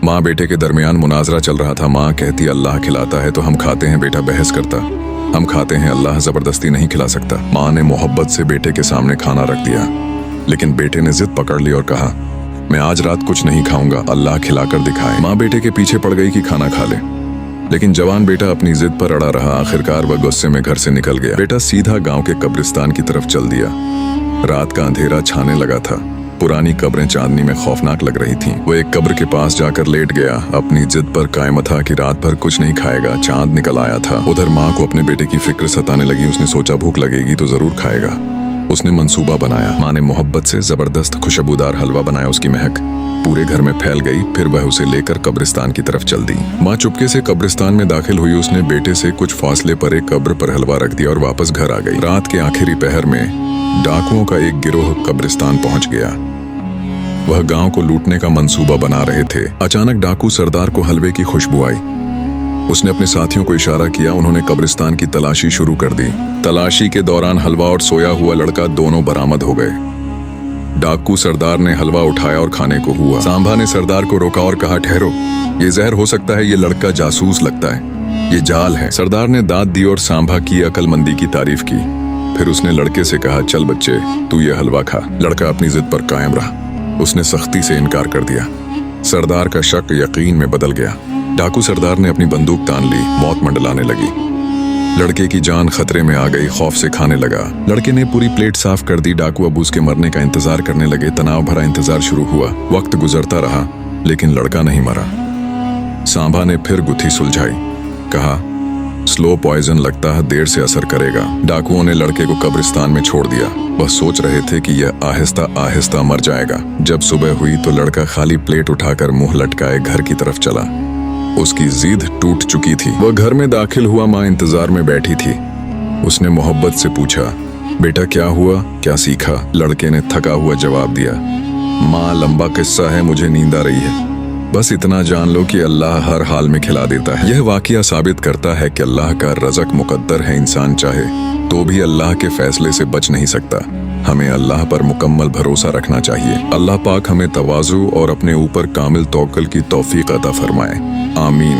माँ बेटे के दरमियान मुनाजरा चल रहा था। माँ कहती अल्लाह खिलाता है तो हम खाते हैं, बेटा बहस करता हम खाते हैं, अल्लाह जबरदस्ती नहीं खिला सकता। माँ ने मोहब्बत से बेटे के सामने खाना रख दिया, लेकिन बेटे ने जिद पकड़ ली और कहा मैं आज रात कुछ नहीं खाऊंगा, अल्लाह खिलाकर दिखाए। माँ बेटे के पीछे पड़ गई कि खाना खा ले, लेकिन जवान बेटा अपनी जिद पर अड़ा रहा। आखिरकार वह गुस्से में घर से निकल गया। बेटा सीधा गांव के कब्रिस्तान की तरफ चल दिया। रात का अंधेरा छाने लगा था। पुरानी कब्रें चांदनी में खौफनाक लग रही थीं। वो एक कब्र के पास जाकर लेट गया। अपनी जिद पर कायम था कि रात भर कुछ नहीं खाएगा। चांद निकल आया था। उधर माँ को अपने बेटे की फिक्र सताने लगी। उसने सोचा भूख लगेगी तो जरूर खाएगा। उसने मंसूबा बनाया। माँ ने मोहब्बत से जबरदस्त खुशबूदार हलवा बनाया। उसकी महक पूरे घर में फैल गई। फिर वह उसे लेकर कब्रिस्तान की तरफ चल दी। माँ चुपके से कब्रिस्तान में दाखिल हुई। उसने बेटे से कुछ फासले पर एक कब्र पर हलवा रख दिया और वापस घर आ गई। रात के आखिरी पहर में डाकुओं का एक गिरोह कब्रिस्तान पहुंच गया। वह गांव को लूटने का मंसूबा बना रहे थे। अचानक डाकू सरदार को हलवे की खुशबू आई। उसने अपने साथियों को इशारा किया। उन्होंने कब्रिस्तान की तलाशी शुरू कर दी। तलाशी के दौरान हलवा और सोया हुआ लड़का दोनों बरामद हो गए। डाकू सरदार ने हलवा उठाया और खाने को हुआ। सांभा ने सरदार को रोका और कहा ठहरो, ये जहर हो सकता है, ये लड़का जासूस लगता है, ये जाल है। सरदार ने दाद दी और सांभा की अक्लमंदी की तारीफ की। फिर उसने लड़के से कहा चल बच्चे तू ये हलवा खा। लड़का अपनी जिद पर कायम रहा। उसने सख्ती से इनकार कर दिया। सरदार का शक यकीन में बदल गया। डाकू सरदार ने अपनी बंदूक तान ली। मौत मंडलाने लगी। लड़के की जान खतरे में आ गई। खौफ से खाने लगा। लड़के ने पूरी प्लेट साफ कर दी। डाकू अब उसके मरने का इंतजार करने लगे। तनाव भरा इंतजार शुरू हुआ। वक्त गुजरता रहा, लेकिन लड़का नहीं मरा। सांभा ने फिर गुत्थी सुलझाई। कहा स्लो पॉइजन लगता है, देर से असर करेगा। डाकुओं ने लड़के को कब्रिस्तान में छोड़ दिया। वह सोच रहे थे कि यह आहिस्ता आहिस्ता मर जाएगा। जब सुबह हुई तो लड़का खाली प्लेट उठाकर मुंह लटकाए घर की तरफ चला। उसकी जिद टूट चुकी थी। वह घर में दाखिल हुआ। माँ इंतजार में बैठी थी। उसने मोहब्बत से पूछा बेटा क्या हुआ, क्या सीखा? लड़के ने थका हुआ जवाब दिया माँ लंबा किस्सा है, मुझे नींद आ रही है, बस इतना जान लो कि अल्लाह हर हाल में खिला देता है। यह वाकया साबित करता है कि अल्लाह का रज़क मुकद्दर है। इंसान चाहे तो भी अल्लाह के फैसले से बच नहीं सकता। हमें अल्लाह पर मुकम्मल भरोसा रखना चाहिए। अल्लाह पाक हमें तवाज़ु और अपने ऊपर कामिल तवक्कुल की तौफीक अता फरमाए। आमीन।